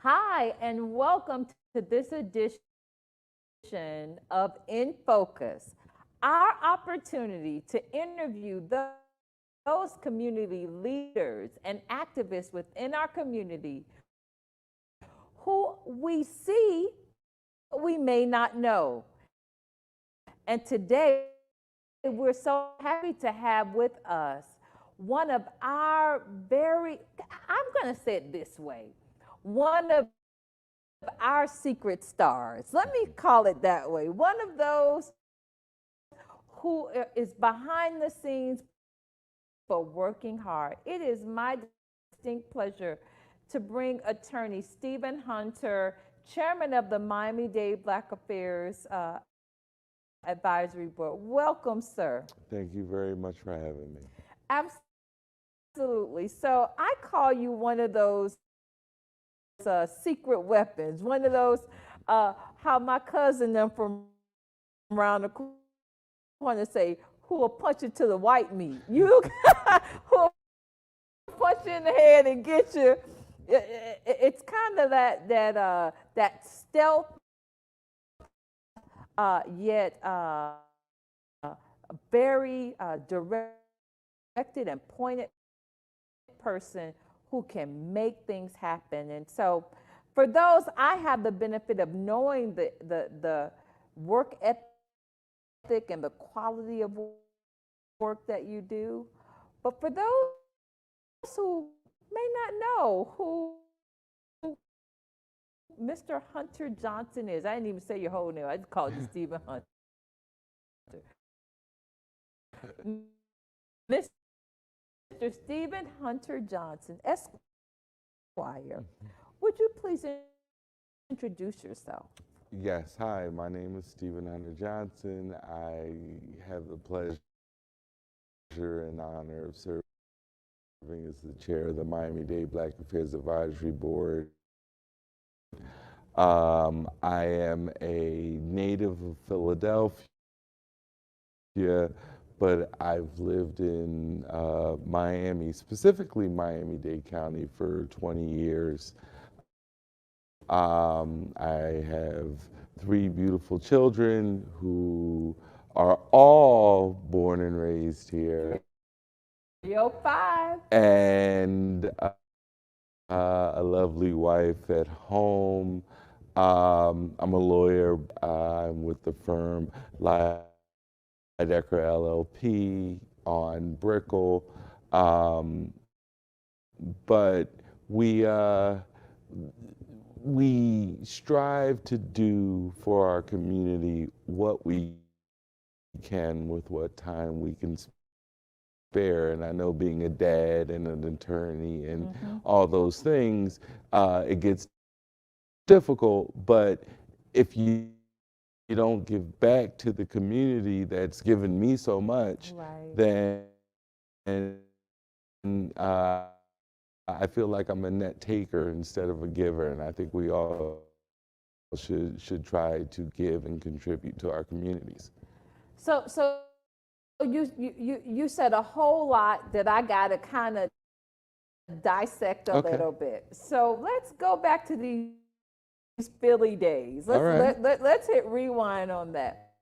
Hi, and welcome to this edition of In Focus, our opportunity to interview those community leaders and activists within our community who we see, but we may not know. And today, we're so happy to have with us one of our I'm going to say it this way, one of our secret stars. Let me call it that way. One of those who is behind the scenes for working hard. It is my distinct pleasure to bring attorney Stephen Hunter, chairman of the Miami-Dade Black Affairs Advisory Board. Welcome, sir. Thank you very much for having me. Absolutely. So I call you one of those secret weapons, one of those, how my cousin them from around the corner say, who will punch you to the white meat. You who will punch you in the head and get you. It's kind of that stealth, yet very directed and pointed person who can make things happen. And so for those, I have the benefit of knowing the work ethic and the quality of work that you do. But for those who may not know who Mr. Hunter Johnson is, I didn't even say your whole name, I just called you Stephen Hunter. Mr. Stephen Hunter Johnson, Esquire, would you please introduce yourself? Yes, hi, my name is Stephen Hunter Johnson. I have the pleasure and honor of serving as the chair of the Miami-Dade Black Affairs Advisory Board. I am a native of Philadelphia, but I've lived in Miami, specifically Miami-Dade County, for 20 years. I have 3 beautiful children who are all born and raised here. Yo, 5. And a lovely wife at home. I'm a lawyer. I'm with the firm Lidecker LLP on Brickell. But we strive to do for our community what we can with what time we can spare. And I know being a dad and an attorney and all those things, it gets difficult, but if you don't give back to the community that's given me so much, right, then I feel like I'm a net taker instead of a giver, and I think we all should try to give and contribute to our communities. So you said a whole lot that I got to kind of dissect a little bit. So let's go back to these Philly days. Let's hit rewind on that.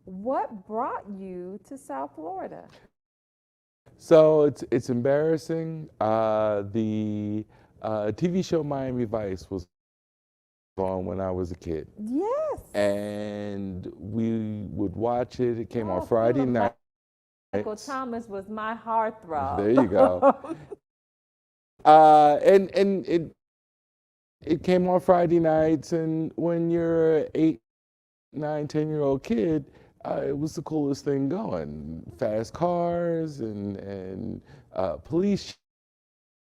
What brought you to South Florida? So it's embarrassing. The TV show Miami Vice was on when I was a kid. Yes. And we would watch it. It came on Friday night. Michael Thomas was my heartthrob. There you go. And it came on Friday nights, and when you're an 8, 9, 10-year-old kid, it was the coolest thing going. Fast cars and police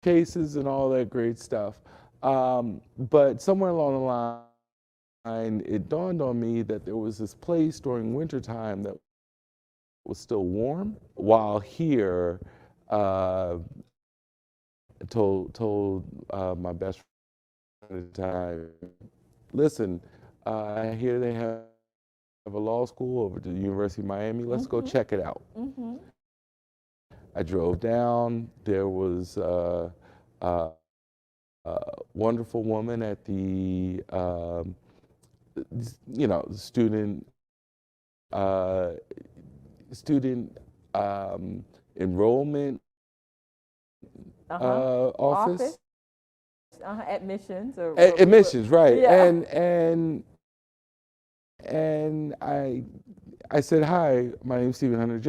chases and all that great stuff. But somewhere along the line, it dawned on me that there was this place during wintertime that was still warm, while here, told my best friend at the time, listen, I hear they have a law school over to the University of Miami. Let's go check it out. I drove down. There was wonderful woman at the, student student enrollment office. Admissions or Admissions, right? Yeah. And I said, hi, my name's Stephen Hunter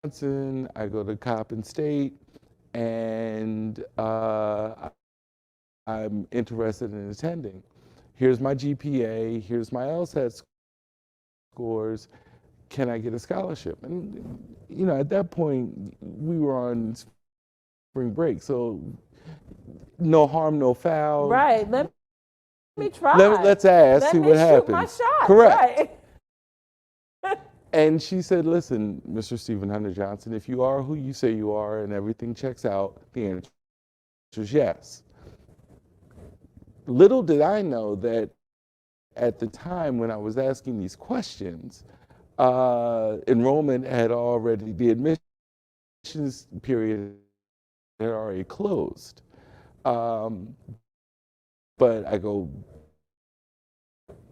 Johnson. I go to Coppin State, and I'm interested in attending. Here's my GPA. Here's my LSAT scores. Can I get a scholarship? And at that point, we were on spring break, so no harm, no foul. Right. Let me try. Let's ask, see what happens. Let me shoot my shot. Correct. Right. And she said, listen, Mr. Stephen Hunter Johnson, if you are who you say you are and everything checks out, the answer is yes. Little did I know that at the time when I was asking these questions, enrollment had already, the admissions period had already closed. But I go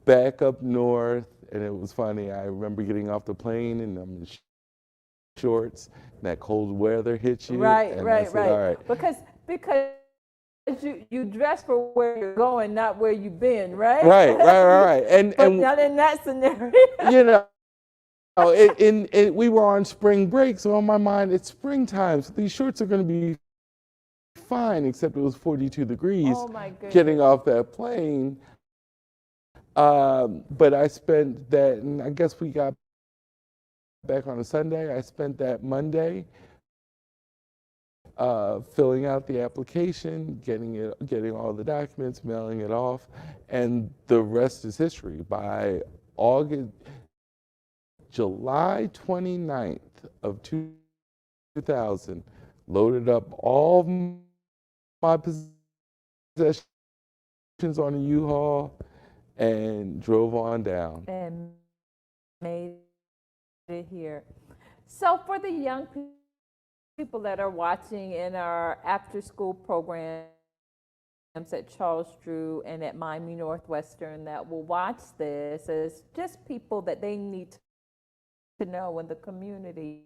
back up north, and it was funny. I remember getting off the plane, and I'm in shorts, and that cold weather hits you. Right. All right. Because you dress for where you're going, not where you've been, right? Right. But not in that scenario. We were on spring break, so on my mind, it's springtime, so these shorts are going to be fine, except it was 42 degrees. Oh my goodness. Getting off that plane. But I spent that, and I guess we got back on a Sunday. I spent that Monday filling out the application, getting all the documents, mailing it off, and the rest is history. By July 29th of 2000, loaded up all my possessions on a U-Haul and drove on down. And made it here. So for the young people that are watching in our after-school programs at Charles Drew and at Miami Northwestern that will watch this, as just people that they need to know in the community,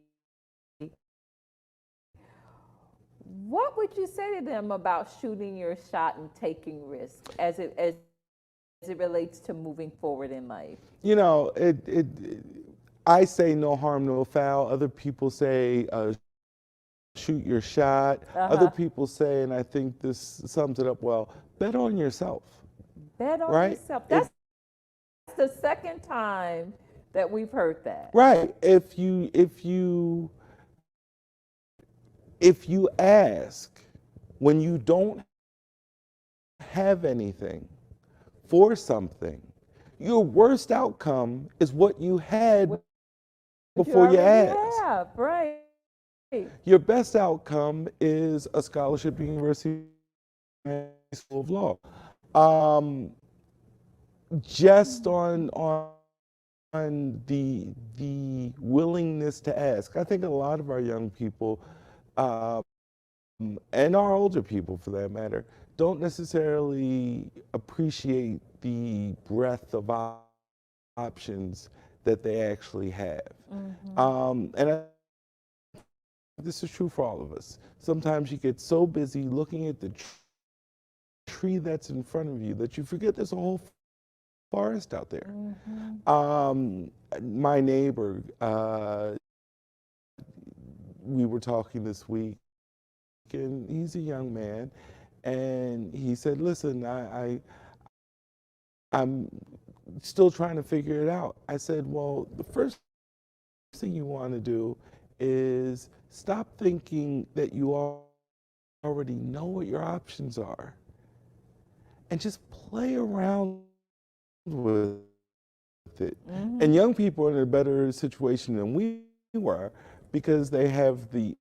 what would you say to them about shooting your shot and taking risks as it relates to moving forward in life? I say no harm, no foul. Other people say shoot your shot. Other people say, and I think this sums it up well, bet on yourself. Bet on yourself. That's the second time that we've heard that. Right. If you ask when you don't have anything for something, your worst outcome is what you had before you asked. Right. Your best outcome is a scholarship at the University School of Law. Just on the willingness to ask. I think a lot of our young people, and our older people for that matter, don't necessarily appreciate the breadth of options that they actually have. And this is true for all of us. Sometimes you get so busy looking at the tree that's in front of you that you forget there's a whole forest out there. My neighbor, we were talking this week, and he's a young man, and he said, listen, I'm still trying to figure it out. I said, well, the first thing you want to do is stop thinking that you already know what your options are, and just play around with it. And young people are in a better situation than we were because they have the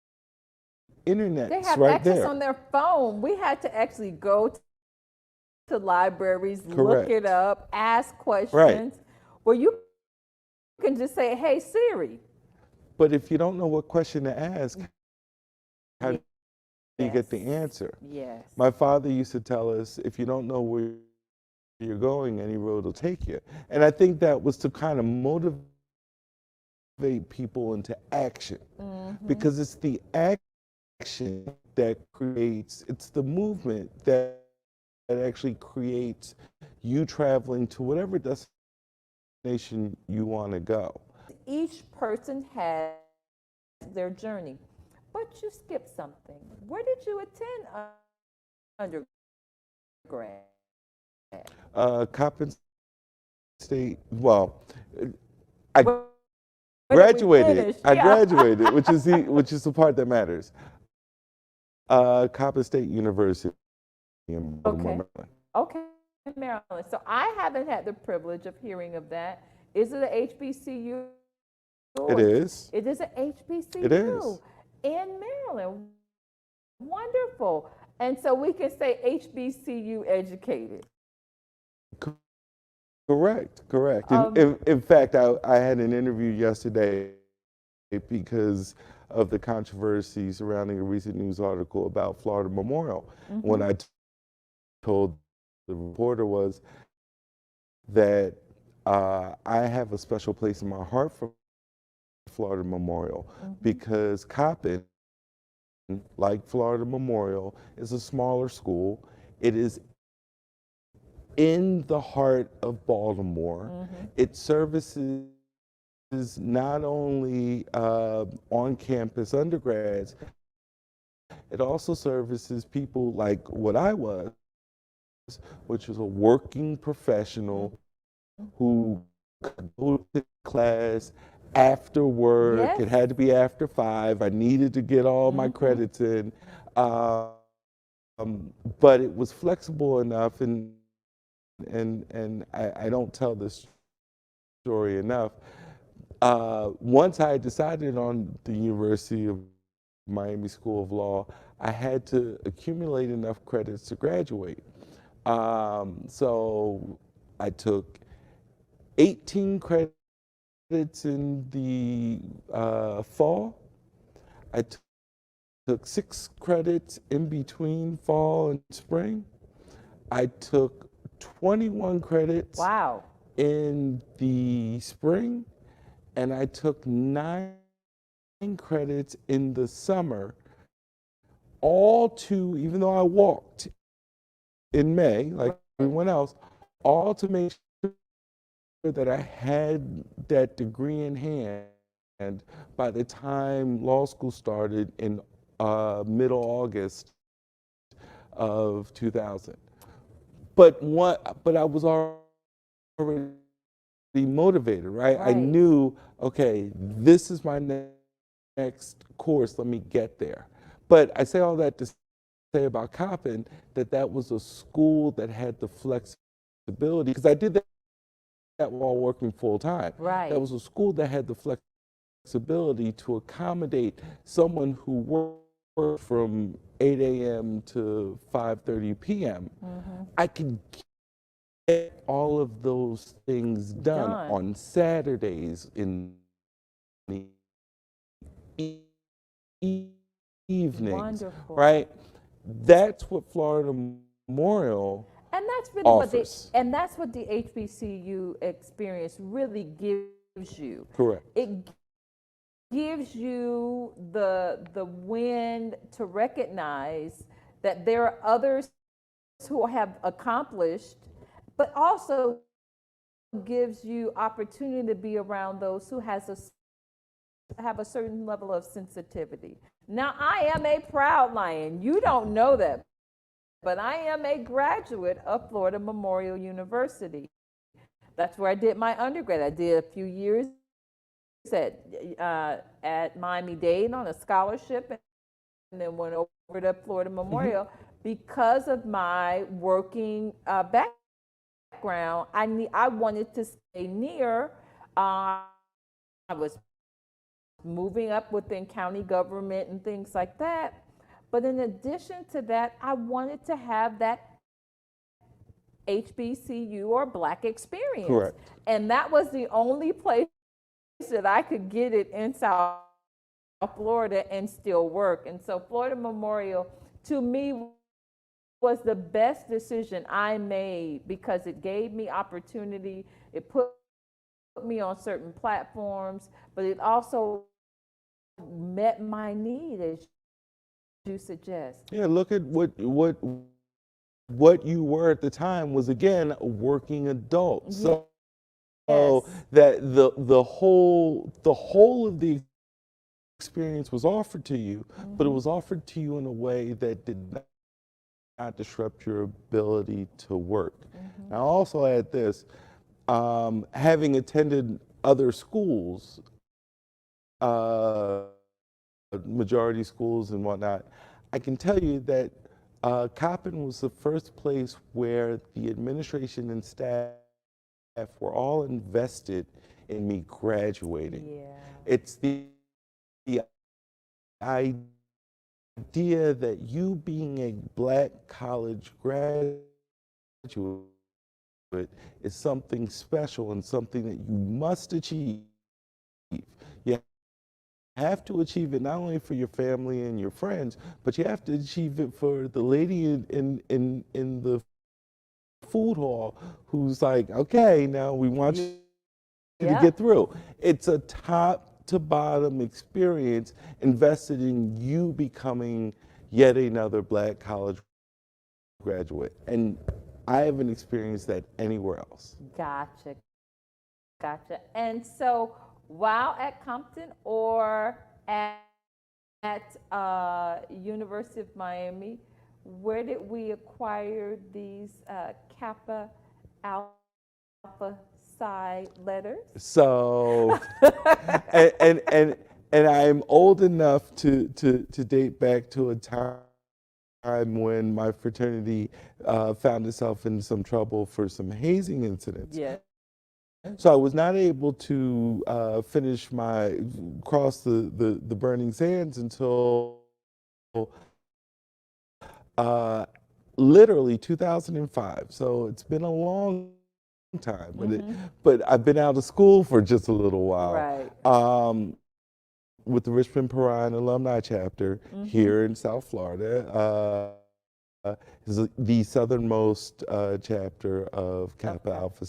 internet right there. They have access on their phone. We had to actually go to libraries, look it up, ask questions. Well, you can just say, hey, Siri. But if you don't know what question to ask, how do you get the answer. Yes. My father used to tell us, if you don't know where you're going, any road will take you. And I think that was to kind of motivate people into action, because it's the action that creates, it's the movement that actually creates you traveling to whatever destination you want to go. Each person has their journey, but you skipped something. Where did you attend undergrad? Coppin State, well, I Where did we graduated. finish? I Yeah. graduated, which is the part that matters. Coppin State University in Baltimore, Maryland. Okay, Maryland. So I haven't had the privilege of hearing of that. Is it a HBCU? It is. It is a HBCU. It is. In Maryland. Wonderful. And so we can say HBCU educated. Correct. In fact, I had an interview yesterday because of the controversy surrounding a recent news article about Florida Memorial. When I told the reporter was that I have a special place in my heart for Florida Memorial, because Coppin, like Florida Memorial, is a smaller school. It is in the heart of Baltimore. It services not only on-campus undergrads, it also services people like what I was, which was a working professional who could go to class after work. Yes. It had to be after 5. I needed to get all my credits in. But it was flexible enough, and I don't tell this story enough. Once I decided on the University of Miami School of Law, I had to accumulate enough credits to graduate. So I took 18 credits in the fall. I took 6 credits in between fall and spring. I took 21 credits in the spring, and I took 9 credits in the summer, all to, even though I walked in May, like everyone else, all to make sure that I had that degree in hand by the time law school started in middle August of 2000. But I was already motivated, right? I knew, okay, this is my next course, let me get there. But I say all that to say about Coppin that was a school that had the flexibility, because I did that while working full time. That was a school that had the flexibility to accommodate someone who worked from 8 a.m. to 5:30 p.m. I could get all of those things done on Saturdays in the evenings, right? That's what Florida Memorial offers. And that's what the HBCU experience really gives you. Correct. It gives you the wind to recognize that there are others who have accomplished, but also gives you opportunity to be around those who have a certain level of sensitivity. Now, I am a proud Lion. You don't know that, but I am a graduate of Florida Memorial University. That's where I did my undergrad. I did a few years at Miami-Dade on a scholarship, and then went over to Florida Memorial because of my working background. I wanted to stay near. I was moving up within county government and things like that. But in addition to that, I wanted to have that HBCU or Black experience. Correct. And that was the only place that I could get it in South Florida and still work. And so Florida Memorial to me was the best decision I made because it gave me opportunity. It put me on certain platforms, but it also met my need, as you suggest. Yeah, look at what you were at the time was, again, a working adult. So Yes. that the whole of the experience was offered to you, but it was offered to you in a way that did not disrupt your ability to work. Now, I'll also add this, having attended other schools, majority schools and whatnot, I can tell you that Coppin was the first place where the administration and staff were all invested in me graduating. Yeah. It's the idea that you being a black college graduate is something special and something that you must achieve. You have to achieve it not only for your family and your friends, but you have to achieve it for the lady in the food hall who's like, okay, now we want you to get through. It's a top to bottom experience invested in you becoming yet another black college graduate. And I haven't experienced that anywhere else. Gotcha. Gotcha. And so while at Compton or at University of Miami, where did we acquire these Kappa Alpha Psi letters? So, and I'm old enough to date back to a time when my fraternity found itself in some trouble for some hazing incidents. Yeah. So I was not able to cross the burning sands until literally 2005. So it's been a long time, but I've been out of school for just a little while. Right. With the Richmond Perrine Alumni Chapter here in South Florida. Is the southernmost chapter of Kappa Alpha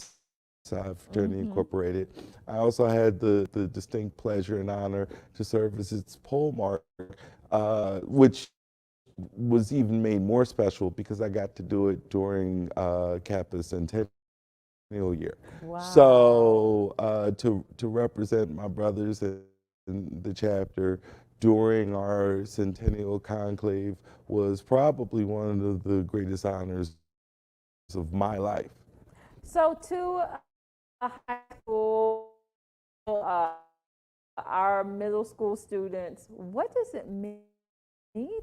Psi Fraternity Incorporated. I also had the distinct pleasure and honor to serve as its pole mark, which was even made more special because I got to do it during Kappa's centennial year. Wow. So to represent my brothers in the chapter during our centennial conclave was probably one of the greatest honors of my life. So to a high school, our middle school students, what does it mean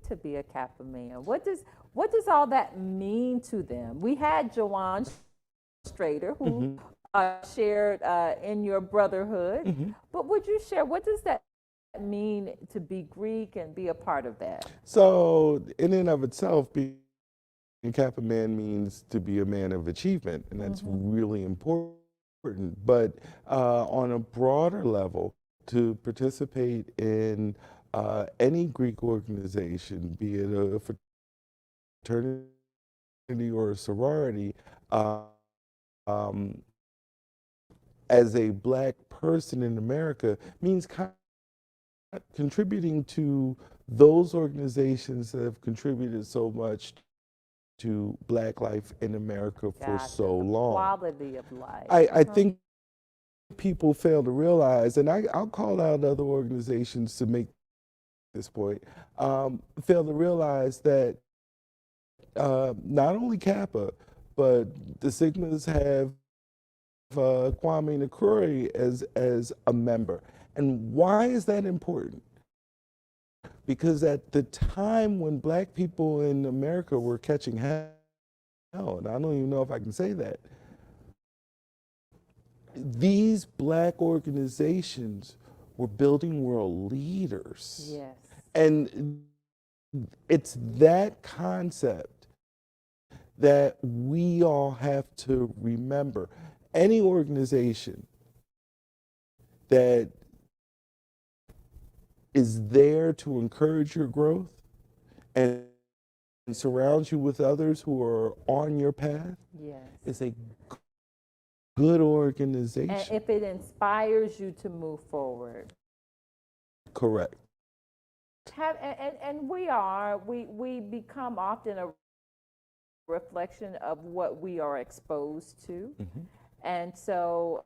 to be a Kappa man? What does all that mean to them? We had Jawan Strader, who shared in your brotherhood, but would you share, what does that mean to be Greek and be a part of that? So in and of itself, being a Kappa man means to be a man of achievement, and that's really important. But on a broader level, to participate in any Greek organization, be it a fraternity or a sorority, as a black person in America means contributing to those organizations that have contributed so much to black life in America for so long. Quality of life. I think people fail to realize, and I'll call out other organizations to make this point, fail to realize that not only Kappa, but the Sigmas have Kwame Nkrumah as a member. And why is that important? Because at the time when black people in America were catching hell, and I don't even know if I can say that, these black organizations were building world leaders. Yes. And it's that concept that we all have to remember. Any organization that is there to encourage your growth and surround you with others who are on your path, Yes. it's a good And organization. if it inspires you to move forward. Correct. And we become often a reflection of what we are exposed to. Mm-hmm. And so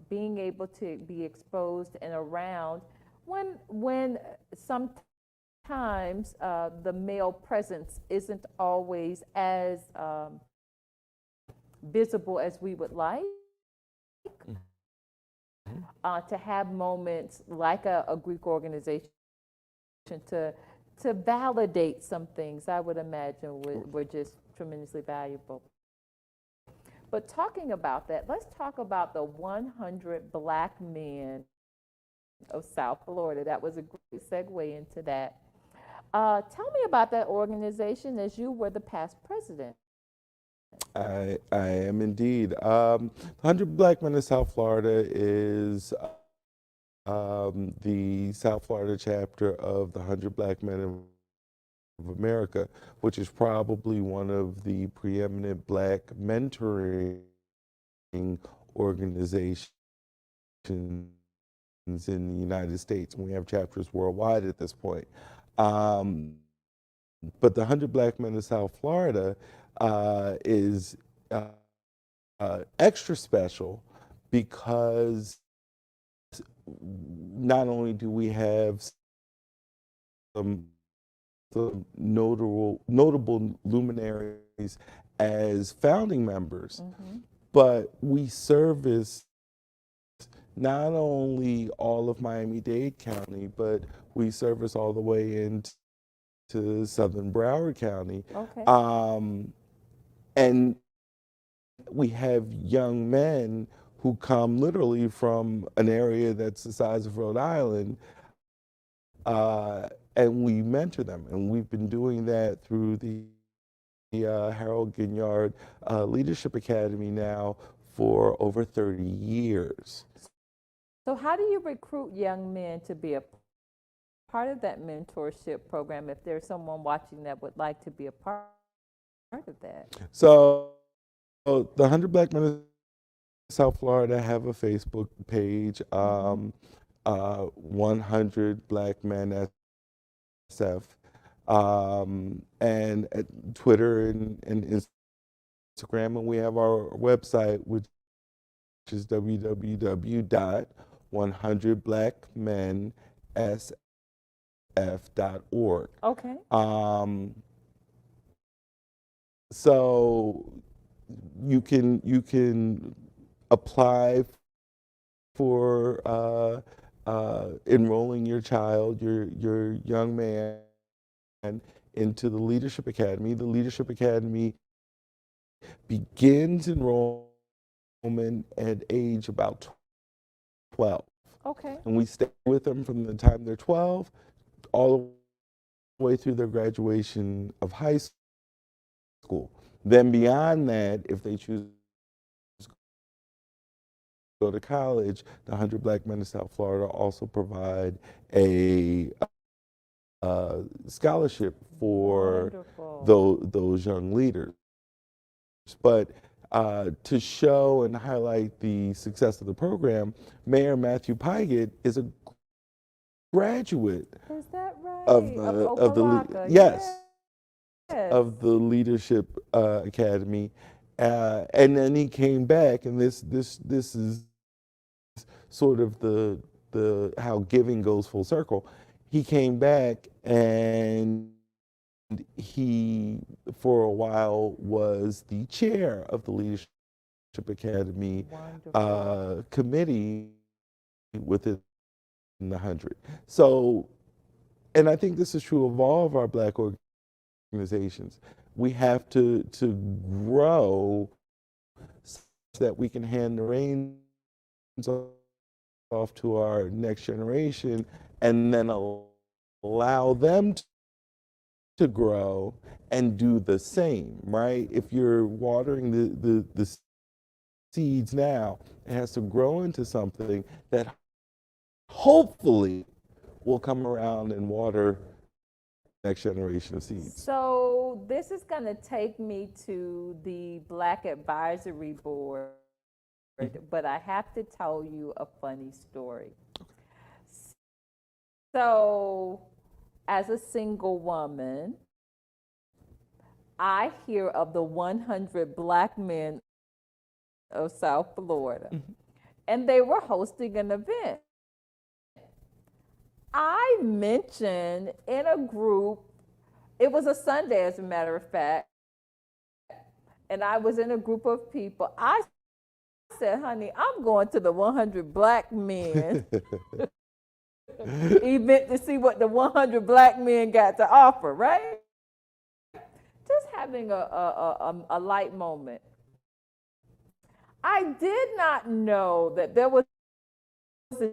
being able to be exposed and around when sometimes the male presence isn't always as visible as we would like, to have moments like a Greek organization to validate some things, I would imagine were just tremendously valuable. But talking about that, let's talk about the 100 Black men of South Florida. That was a great segue into that. Tell me about that organization, as you were the past president. I am indeed. 100 Black Men in South Florida is the South Florida chapter of the 100 Black Men of America, which is probably one of the preeminent Black mentoring organizations in the United States. And we have chapters worldwide at this point. But the 100 Black Men in South Florida is extra special because not only do we have some notable luminaries as founding members, but we service not only all of Miami-Dade County, but we service all the way into southern Broward County. Okay. And we have young men who come literally from an area that's the size of Rhode Island, and we mentor them. And we've been doing that through the Harold Ginyard Leadership Academy now for over 30 years. So how do you recruit young men to be a part of that mentorship program if there's someone watching that would like to be a part of that? So the 100 Black Men in South Florida have a Facebook page, 100 Black Men SF, and at Twitter and Instagram, and we have our website, which is www.100blackmensf.org. Okay. So you can apply for enrolling your child, your young man, into the Leadership Academy. The Leadership Academy begins enrollment at age about 12. Okay. And we stay with them from the time they're 12 all the way through their graduation of high school. Then beyond that, if they choose to go to college, the 100 Black Men in South Florida also provide a scholarship for those young leaders. But to show and highlight the success of the program, Mayor Matthew Pygott is a graduate Is that right? of the Leadership Academy, and then he came back, and this is sort of the how giving goes full circle. He came back and he, for a while, was the chair of the Leadership Academy committee within the 100. So, and I think this is true of all of our Black organizations. We have to grow so that we can hand the reins off to our next generation and then allow them to grow and do the same, right? If you're watering the seeds now, it has to grow into something that hopefully will come around and water next generation of seeds? So this is going to take me to the Black Advisory Board, but I have to tell you a funny story. So as a single woman, I hear of the 100 Black men of South Florida, and they were hosting an event. I mentioned in a group, it was a Sunday as a matter of fact, and I was in a group of people. I said, honey, I'm going to the 100 Black men event to see what the 100 Black men got to offer, right? Just having a light moment. I did not know that there was a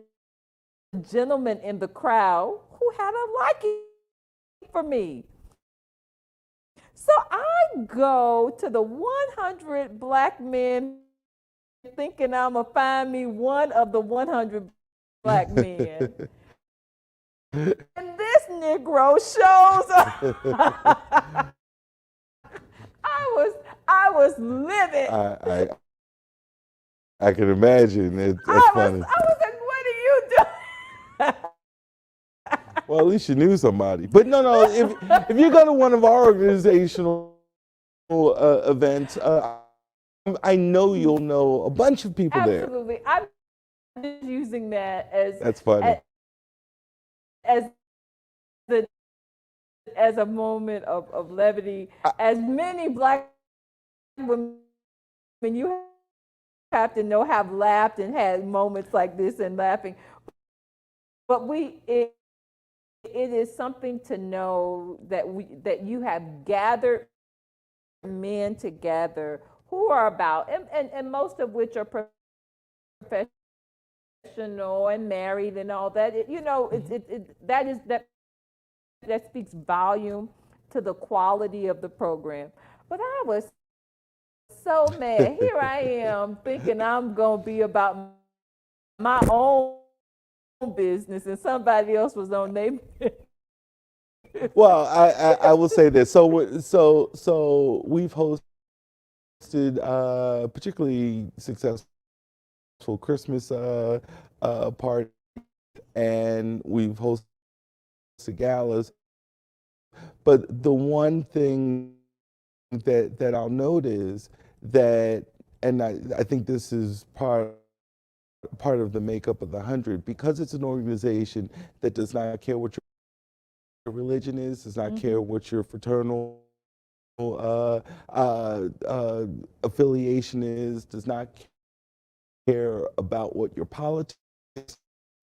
gentleman in the crowd who had a liking for me. So I go to the 100 Black men thinking I'm going to find me one of the 100 Black men. And this Negro shows up. I was livid. I can imagine. It's funny. I was like, what are you doing? Well, at least you knew somebody. But no, if you go to one of our organizational events, I know you'll know a bunch of people there. Absolutely. I'm just using that as That's funny. As a moment of levity. As many Black women you have to know have laughed and had moments like this and laughing. But it is something to know that you have gathered men together who are about, and most of which are professional and married and all that. That speaks volume to the quality of the program. But I was so mad. Here I am thinking I'm going to be about my own business and somebody else was on their Well, I will say this. So we've hosted particularly successful Christmas party, and we've hosted galas. But the one thing that I'll note is that, and I think this is part of the makeup of the 100, because it's an organization that does not care what your religion is, does not care what your fraternal affiliation is, does not care about what your politics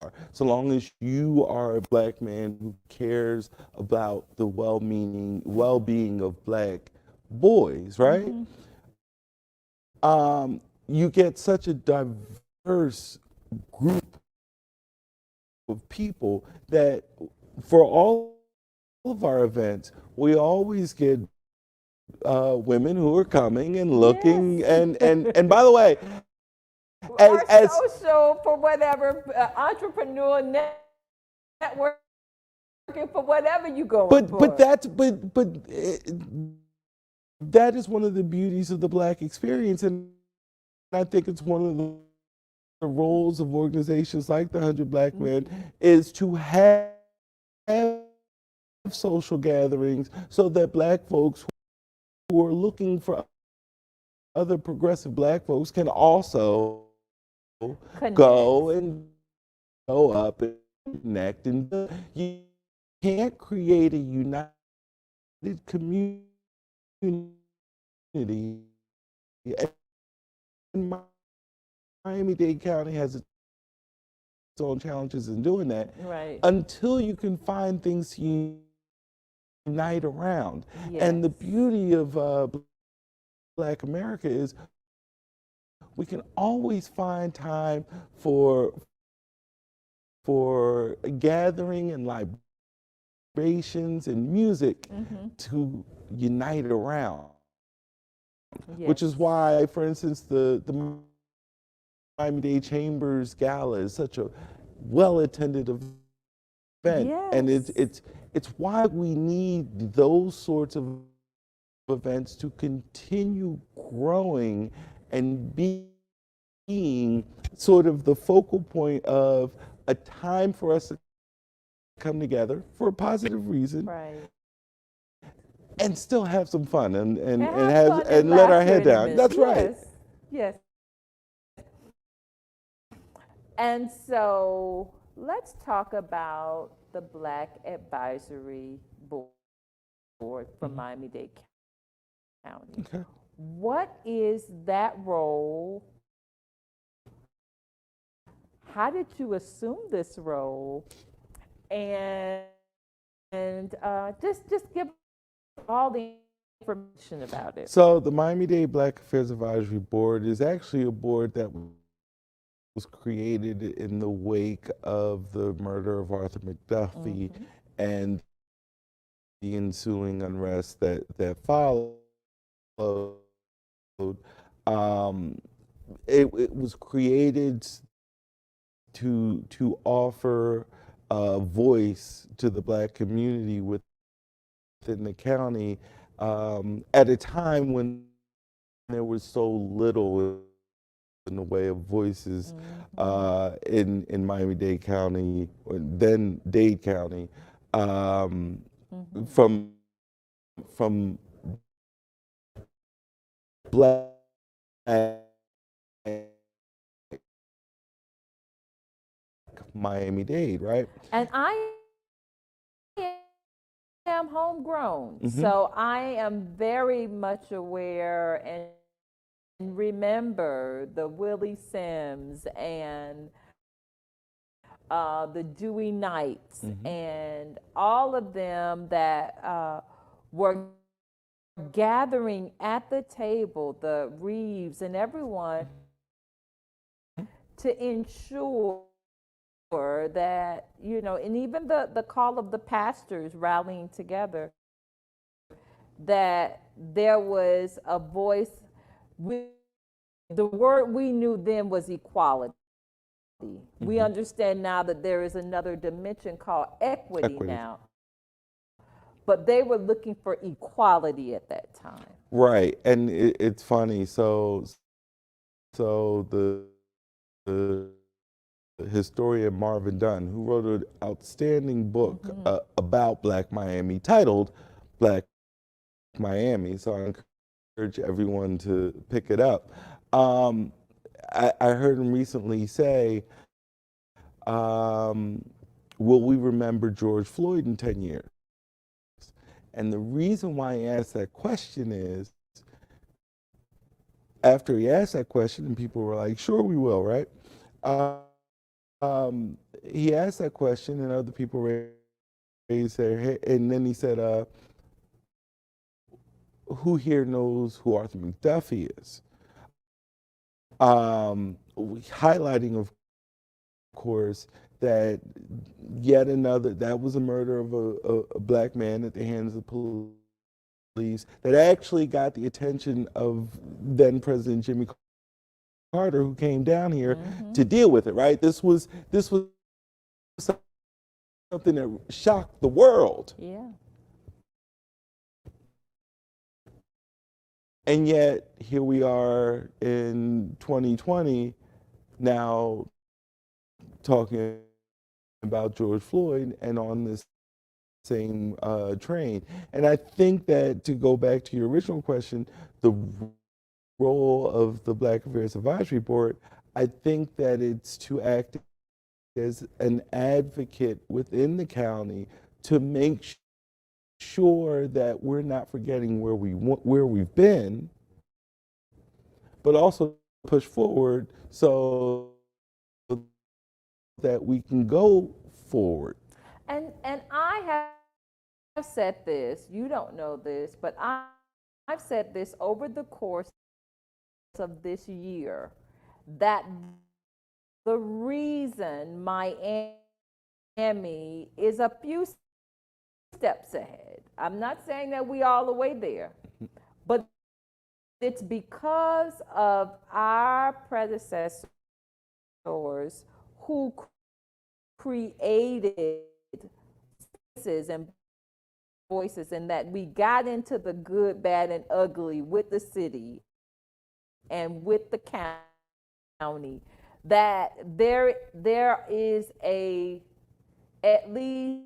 are. So long as you are a Black man who cares about the well-being of Black boys, right? You get such a diverse group of people that for all of our events, we always get women who are coming and looking, Yes. and by the way, as social for whatever, entrepreneur networking for whatever you go. But that is one of the beauties of the Black experience, and I think it's one of the roles of organizations like the 100 Black Men is to have social gatherings so that Black folks who are looking for other progressive Black folks can also go and go up and connect. And you can't create a united community. And Miami-Dade County has its own challenges in doing that, right, until you can find things to unite around. Yes. And the beauty of Black America is we can always find time for gathering and libations and music to unite around. Yes. Which is why, for instance, the Miami-Dade Chambers Gala is such a well-attended event, yes. And it's why we need those sorts of events to continue growing and being sort of the focal point of a time for us to come together for a positive reason, Right. and still have some fun and have fun and let our laughter head in the down. midst. That's right. Yes. And so let's talk about the Black Advisory Board for Miami-Dade County. Okay. What is that role? How did you assume this role? And just give all the information about it. So the Miami-Dade Black Affairs Advisory Board is actually a board that was created in the wake of the murder of Arthur McDuffie and the ensuing unrest that followed. It was created to offer a voice to the Black community within the county at a time when there was so little in the way of voices in Miami-Dade County, or then Dade County, from Black Miami-Dade, right? And I am homegrown, so I am very much aware and remember the Willie Sims and the Dewey Knights and all of them that were gathering at the table, the Reeves and everyone, to ensure that, you know, and even the call of the pastors rallying together, that there was a voice. The word we knew then was equality. We understand now that there is another dimension called equity now. But they were looking for equality at that time. Right, and it's funny. So the historian Marvin Dunn, who wrote an outstanding book about Black Miami titled Black Miami, so I encourage everyone to pick it up. I heard him recently say, will we remember George Floyd in 10 years? And the reason why he asked that question is, after he asked that question, and people were like, sure we will, right? He asked that question and other people raised their hand, and then he said, who here knows who Arthur McDuffie is? Highlighting, of course, that yet another, that was a murder of a Black man at the hands of police that actually got the attention of then President Jimmy Carter, who came down here to deal with it, right? This was something that shocked the world. Yeah. And yet, here we are in 2020, now talking about George Floyd and on this same train. And I think that, to go back to your original question, the role of the Black Affairs Advisory Board, I think that it's to act as an advocate within the county to make sure that we're not forgetting where we've been, but also push forward so that we can go forward. And I have said this, you don't know this, but I've said this over the course of this year, that the reason Miami is a few steps ahead, I'm not saying that we all the way there, but it's because of our predecessors who created spaces and voices, and that we got into the good, bad, and ugly with the city and with the county, that there is at least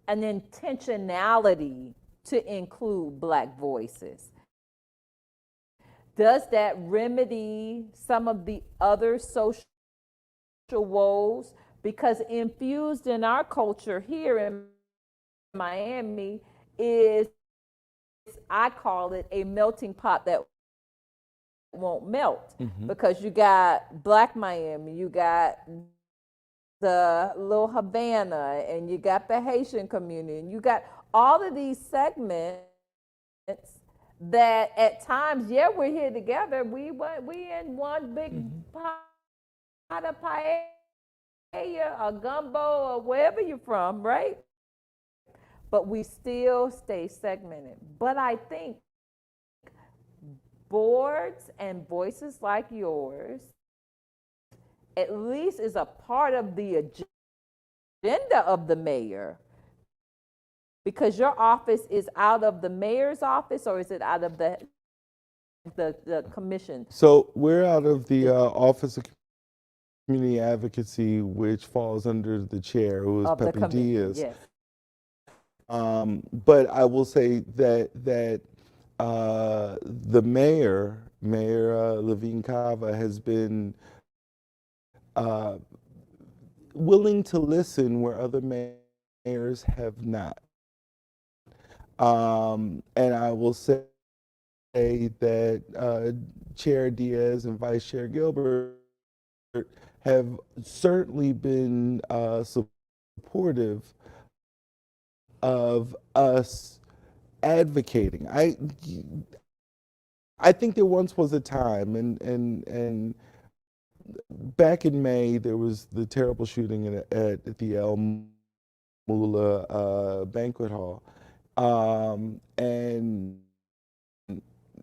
an intentionality to include Black voices. Does that remedy some of the other social woes? Because infused in our culture here in Miami is, I call it, a melting pot that won't melt. Because you got Black Miami, you got the Little Havana, and you got the Haitian community, and you got all of these segments that at times, yeah, we're here together. We in one big pot of paella or gumbo or wherever you're from, right? But we still stay segmented. But I think boards and voices like yours at least is a part of the agenda of the mayor. Because your office is out of the mayor's office, or is it out of the commission? So we're out of the Office of Community Advocacy, which falls under the chair, who is Pepe Diaz. Yes. But I will say that the mayor, Levine Cava, has been willing to listen where other mayors have not. And I will say that Chair Diaz and Vice Chair Gilbert have certainly been supportive of us advocating. I think there once was a time, and back in May, there was the terrible shooting at the El Mula banquet hall. And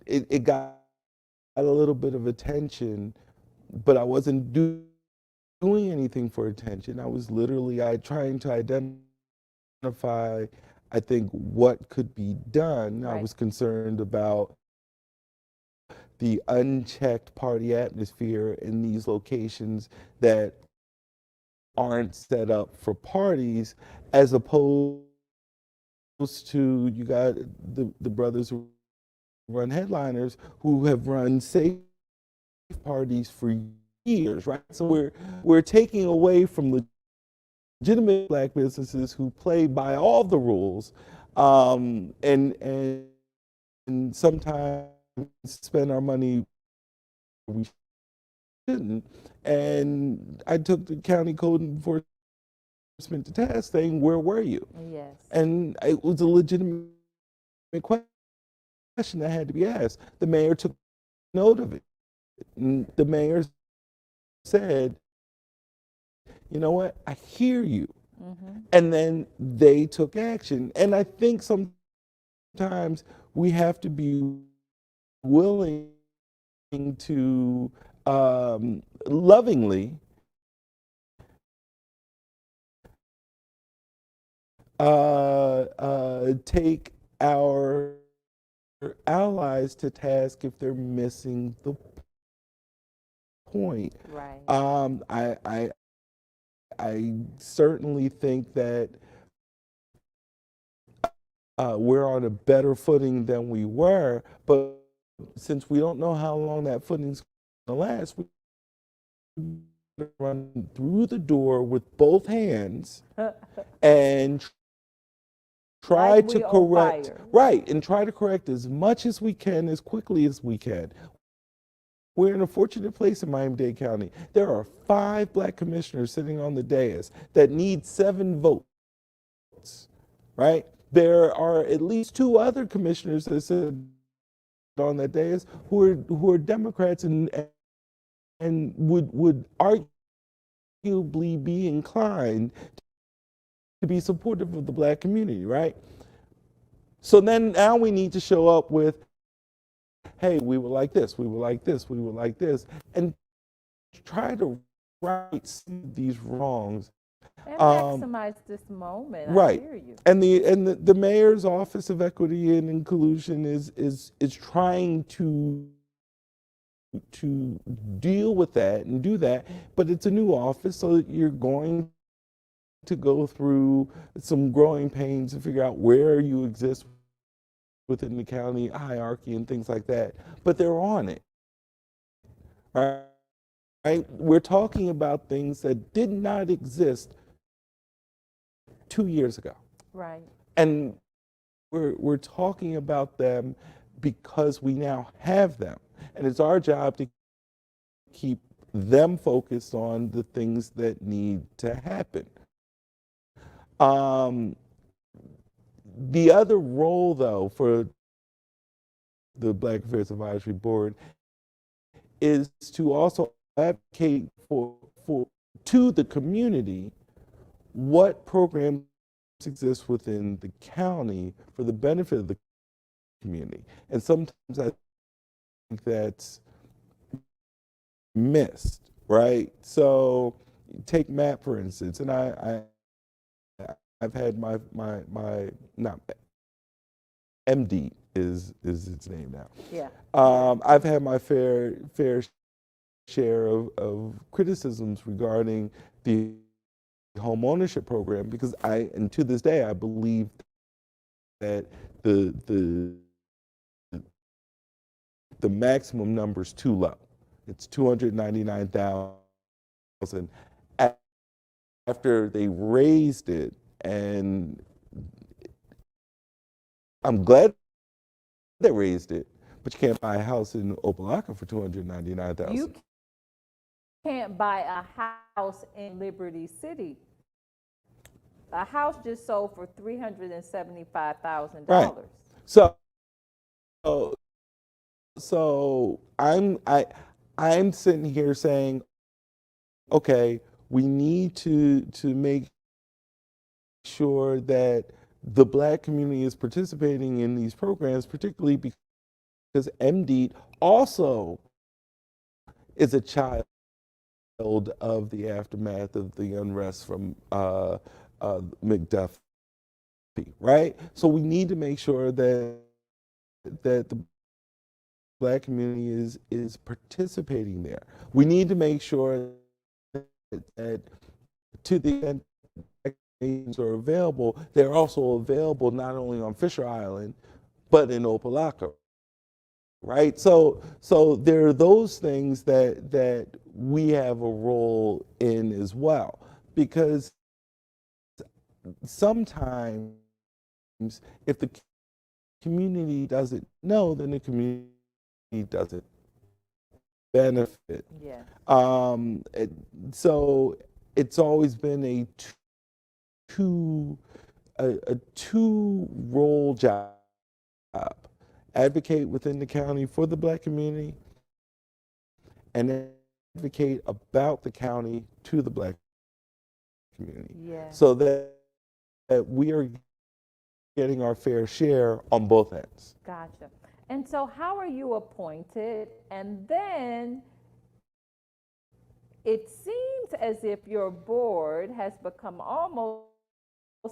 it got a little bit of attention, but I wasn't doing anything for attention. I was literally trying to identify, I think, what could be done. Right. I was concerned about the unchecked party atmosphere in these locations that aren't set up for parties, as opposed to, you got the brothers who run Headliners, who have run safe parties for years, right? So we're taking away from legitimate Black businesses who play by all the rules, and sometimes spend our money we shouldn't. And I took the county code enforcement to task, saying, where were you? Yes. And it was a legitimate question that had to be asked. The mayor took note of it. And the mayor said, you know what, I hear you. And then they took action. And I think sometimes we have to be willing to lovingly take our allies to task if they're missing the point. Right. I certainly think that we're on a better footing than we were, but since we don't know how long that footing's gonna last, we run through the door with both hands and try to correct, right, and try to correct as much as we can, as quickly as we can. We're in a fortunate place in Miami-Dade County. There are 5 Black commissioners sitting on the dais that need 7 votes, right? There are at least 2 other commissioners that sit on that dais who are Democrats and would arguably be inclined to be supportive of the Black community, right? So then now we need to show up with, hey, we were like this, we were like this, we were like this, and try to right some of these wrongs. And maximize this moment. I Right. hear you. And the mayor's office of equity and inclusion is trying to deal with that and do that, but it's a new office, so that you're going to go through some growing pains to figure out where you exist within the county hierarchy and things like that. But they're on it, right? Right? We're talking about things that did not exist 2 years ago. Right. And we're talking about them because we now have them. And it's our job to keep them focused on the things that need to happen. The other role, though, for the Black Affairs Advisory Board is to also advocate for to the community what programs exist within the county for the benefit of the community. And sometimes I think that's missed, right? So take Matt, for instance, and I've had my not MD is its name now. Yeah. I've had my fair share of criticisms regarding the home ownership program, because and to this day I believe that the maximum number is too low. It's 299,000 after they raised it, and I'm glad they raised it, but you can't buy a house in Opelika for 299,000. You can't buy a house in Liberty City. A house just sold for $375,000. Right. So I'm sitting here saying, okay, we need to make sure that the Black community is participating in these programs, particularly because MD also is a child of the aftermath of the unrest from McDuffie, right? So we need to make sure that the Black community is participating there. We need to make sure that to the extent vaccinations are available, they're also available not only on Fisher Island, but in Opelika, right? So there are those things that we have a role in as well, because sometimes if the community doesn't know, then the community doesn't benefit. Yeah. So it's always been a two-role job. Advocate within the county for the Black community, and advocate about the county to the Black community. Yeah. So that we are getting our fair share on both ends. Gotcha. And so how are you appointed? And then it seems as if your board has become almost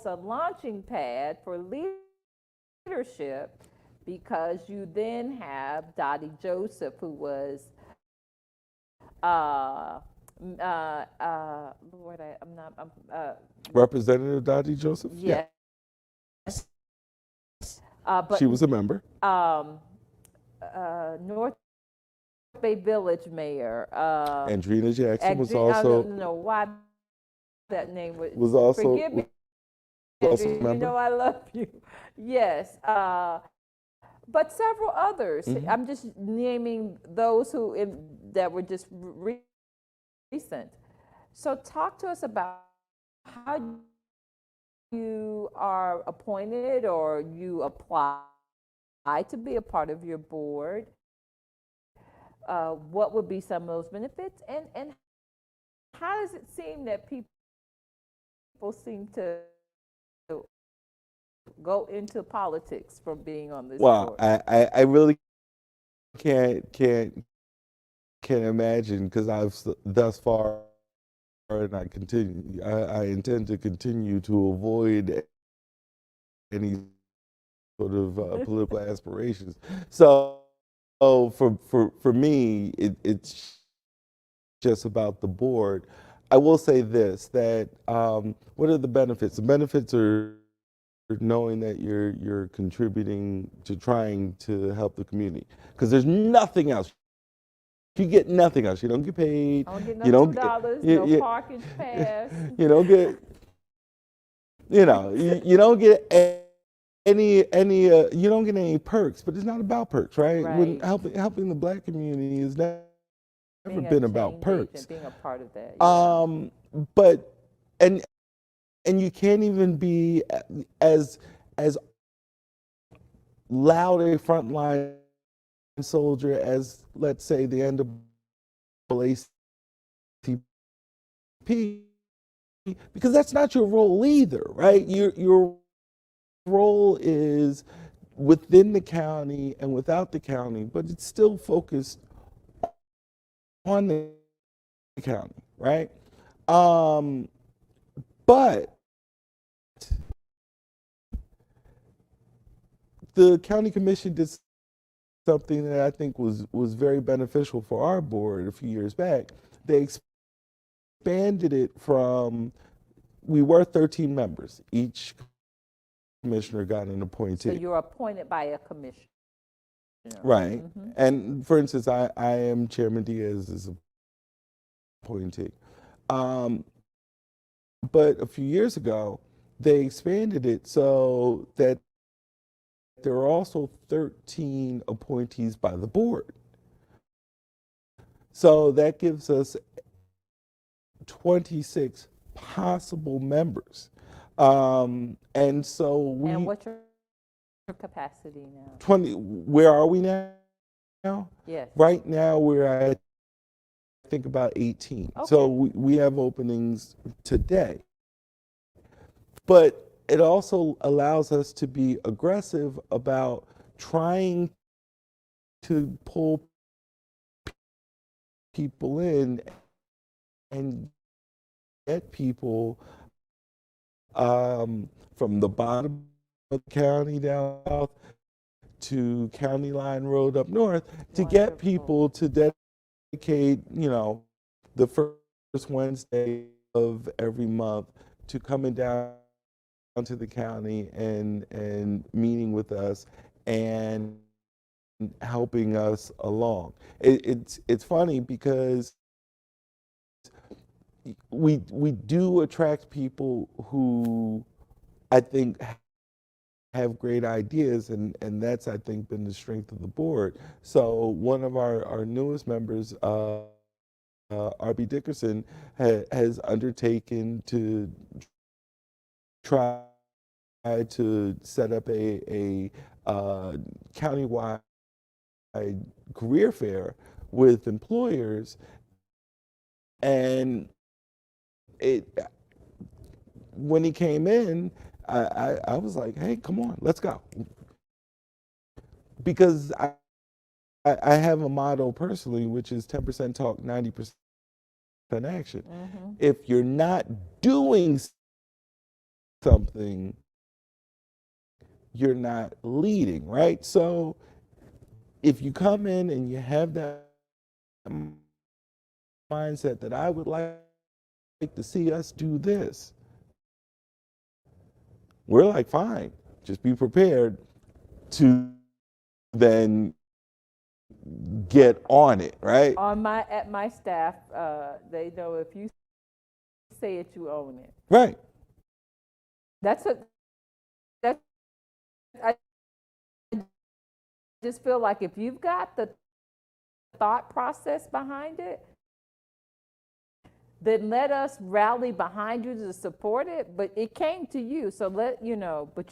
a launching pad for leadership, because you then have Dottie Joseph, who was Representative Dottie Joseph? Yes. But she was a member. North Bay Village Mayor. Andrina Jackson was also. I don't know why that name was also. Forgive me. Also you know I love you. Yes. But several others. Mm-hmm. I'm just naming those that were just recent. So talk to us about how you are appointed or you apply to be a part of your board. What would be some of those benefits, and how does it seem that people seem to go into politics from being on this board? I really can't imagine, because I've thus far and I intend to continue to avoid any sort of political aspirations. So for me, it's just about the board. I will say this, that what are the benefits? The benefits are knowing that you're contributing to trying to help the community, because there's nothing else. You get nothing else. You don't get paid. I don't get no You don't $2, get no parking pass. you don't get you don't get any you don't get any perks. But it's not about perks, right? When Right. helping the Black community has never Being a been about change perks. agent, being a part of that. Yeah. But and you can't even be as loud a frontline soldier as, let's say, the NAACP, because that's not your role either, right? Your role is within the county and without the county, but it's still focused on the county, right? But the county commission did something that I think was very beneficial for our board a few years back. They expanded it from, we were 13 members. Each commissioner got an appointee. So you're appointed by a commissioner. Right. And for instance, I am Chairman Diaz's appointee. But a few years ago, they expanded it so that there are also 13 appointees by the board. So that gives us 26 possible members. And so we. And what's your capacity now? 20, where are we now? Yes. Right now we're at, I think, about 18. Okay. So we have openings today. But it also allows us to be aggressive about trying to pull people in and get people from the bottom of the county down south to County Line Road up north, to get people to dedicate, the first Wednesday of every month to coming down to the county and meeting with us and helping us along. It's funny because we do attract people who I think have great ideas, and that's, I think, been the strength of the board. So one of our newest members, R.B. Dickerson, has undertaken to try to set up a countywide career fair with employers, and when he came in, I was like, hey, come on, let's go. Because I have a motto personally, which is 10% talk, 90% action. If you're not doing something, you're not leading, right? So if you come in and you have that mindset that I would like to see us do this, we're like, fine, just be prepared to then get on it, right? At my staff, they know if you say it, you own it. Right. I just feel like if you've got the thought process behind it, then let us rally behind you to support it. But it came to you, so but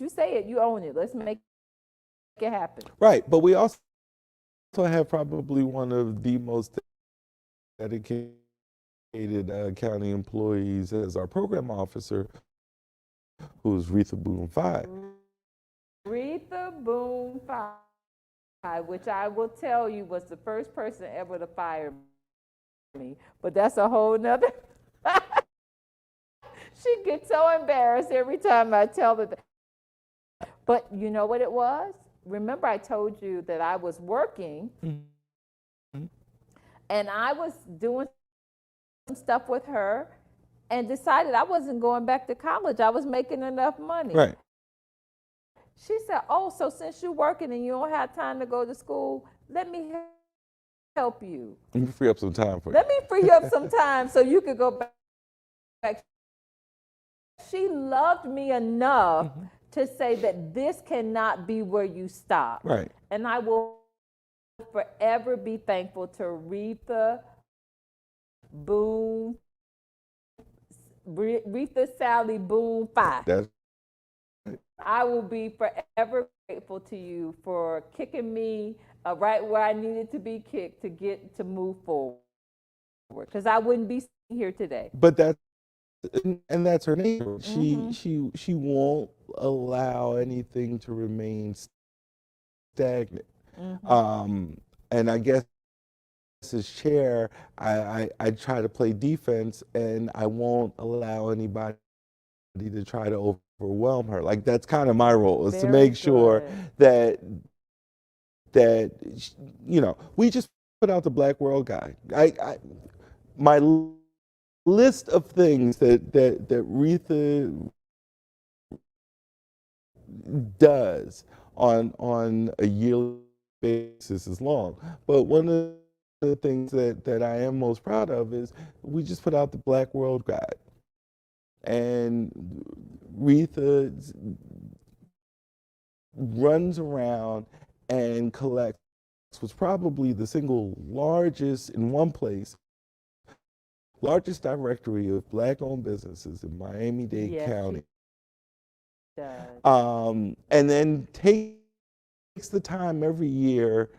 you say it, you own it. Let's make it happen. Right, but we also have probably one of the most dedicated county employees as our program officer, who's Retha Boone-Fye. Retha Boone-Fye, which I will tell you was the first person ever to fire me, but that's a whole nother. She gets so embarrassed every time I tell her that. But you know what it was? Remember I told you that I was working and I was doing some stuff with her and decided I wasn't going back to college. I was making enough money. Right. She said, oh, so since you're working and you don't have time to go to school, let me help you. Let me free up some time for you. Let me free you up some time so you could go back. She loved me enough to say that this cannot be where you stop. Right. And I will forever be thankful to Retha Sally Boone Fife. That's I will be forever grateful to you for kicking me right where I needed to be kicked to move forward. Because I wouldn't be sitting here today. But that's her nature. She won't allow anything to remain stagnant. And I guess as chair, I try to play defense, and I won't allow anybody to try to overwhelm her. Like, that's kind of my role, is to make sure that you know, we just put out the Black World Guide. My list of things that Retha does on a yearly basis is long, but one of the things that I am most proud of is we just put out the Black World Guide, and Retha runs around and collects what's probably the single largest in one place, largest directory of Black-owned businesses in Miami-Dade County. And then takes the time every year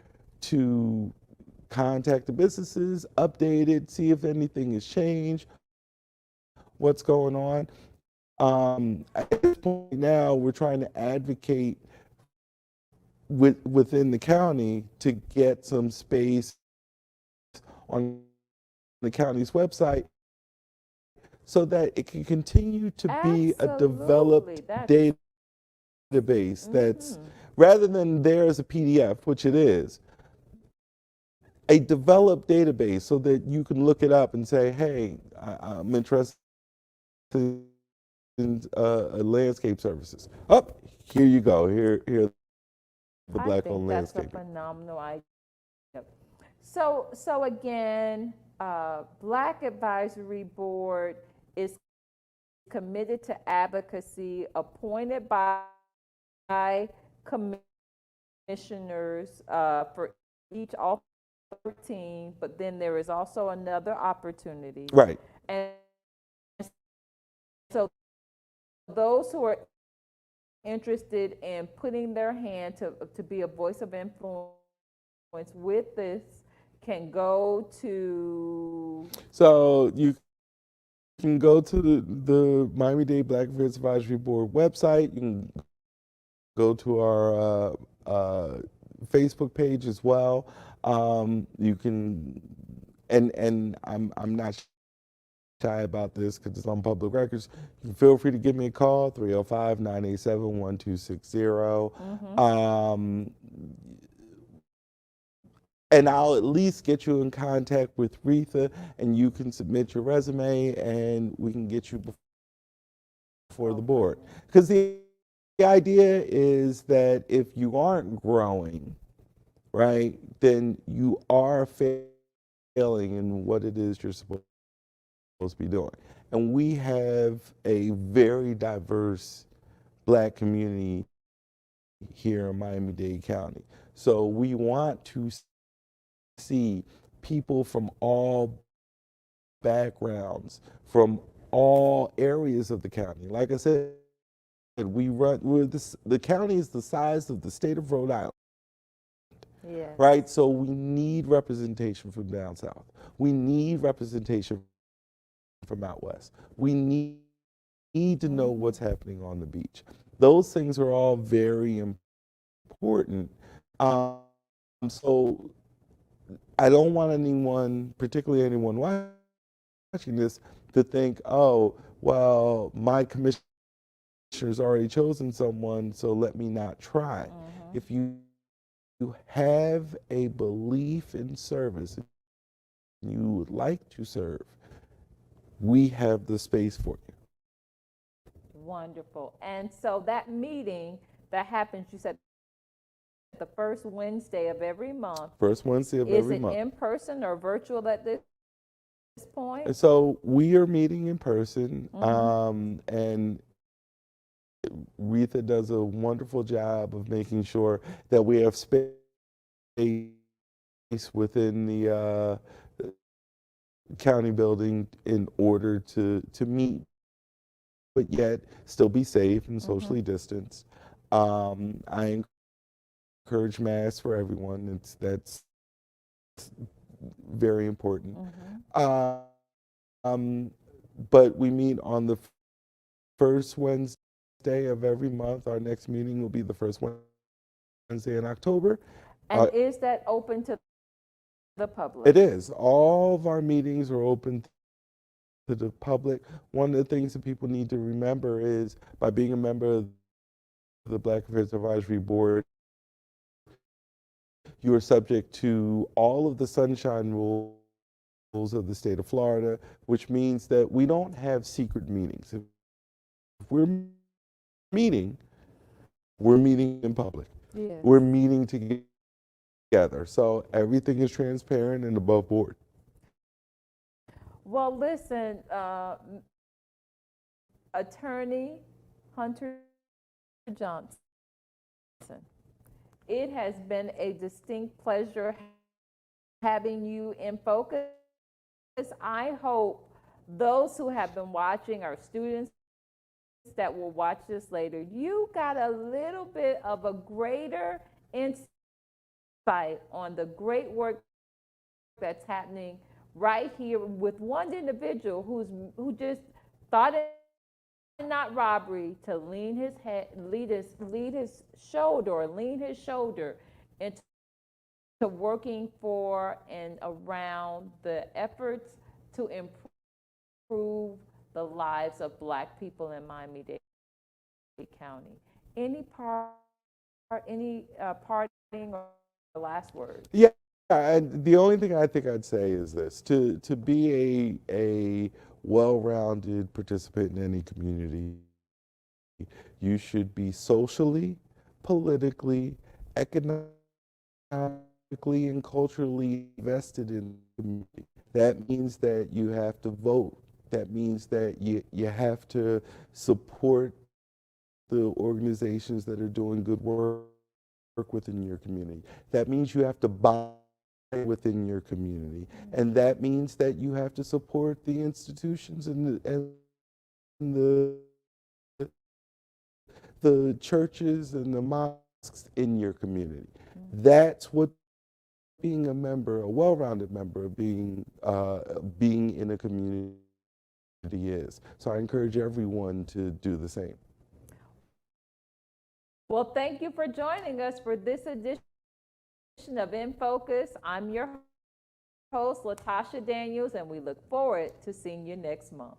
to contact the businesses, update it, see if anything has changed, what's going on. At this point now, we're trying to advocate within the county to get some space on the county's website so that it can continue to be a developed database that's, rather than there as a PDF, which it is, a developed database so that you can look it up and say, hey, I'm interested in landscape services. Oh, here you go. Here the Black-owned landscape. That's a phenomenal idea. So again, Black Advisory Board is committed to advocacy, appointed by commissioners for each all 13, but then there is also another opportunity. Right. And so those who are interested in putting their hand to be a voice of influence with this can go to... So you can go to the Miami-Dade Black Affairs Advisory Board website. You can go to our Facebook page as well. You can, and I'm not shy about this because it's on public records. You can feel free to give me a call, 305-987-1260. And I'll at least get you in contact with Retha, and you can submit your resume, and we can get you before the board. Because the idea is that if you aren't growing, right, then you are failing in what it is you're supposed to be doing. And we have a very diverse Black community here in Miami-Dade County. So we want to see people from all backgrounds, from all areas of the county. Like I said, the county is the size of the state of Rhode Island. Yes. Right? So we need representation from down south. We need representation from out west. We need to know what's happening on the beach. Those things are all very important. So I don't want anyone, particularly anyone watching this, to think, oh, well, my commissioner's already chosen someone, so let me not try. If you have a belief in service, and you would like to serve, we have the space for you. Wonderful. And so that meeting that happens, you said the first Wednesday of every month. First Wednesday of every month. Is it in person or virtual at this point? So we are meeting in person, and Retha does a wonderful job of making sure that we have space within the county building in order to meet, but yet still be safe and socially distanced. I encourage masks for everyone. That's very important. But we meet on the first Wednesday of every month. Our next meeting will be the first Wednesday in October. And is that open to the public? It is. All of our meetings are open to the public. One of the things that people need to remember is by being a member of the Black Affairs Advisory Board, you are subject to all of the sunshine rules of the state of Florida, which means that we don't have secret meetings. If we're meeting in public. Yes. We're meeting together. So everything is transparent and above board. Well, listen, Attorney Hunter Johnson, it has been a distinct pleasure having you in focus. I hope those who have been watching, our students that will watch this later, you got a little bit of a greater insight on the great work that's happening right here with one individual who just thought it not robbery to lean his shoulder into working for and around the efforts to improve the lives of Black people in Miami-Dade County. Any parting or last words? Yeah, and the only thing I think I'd say is this: to be a well-rounded participant in any community, you should be socially, politically, economically, and culturally invested in the community. That means that you have to vote. That means that you have to support the organizations that are doing good work within your community. That means you have to buy within your community. And that means that you have to support the institutions and the churches and the mosques in your community. That's what being a member, a well-rounded member of being in a community is. So I encourage everyone to do the same. Well, thank you for joining us for this edition of In Focus. I'm your host, LaTasha Daniels, and we look forward to seeing you next month.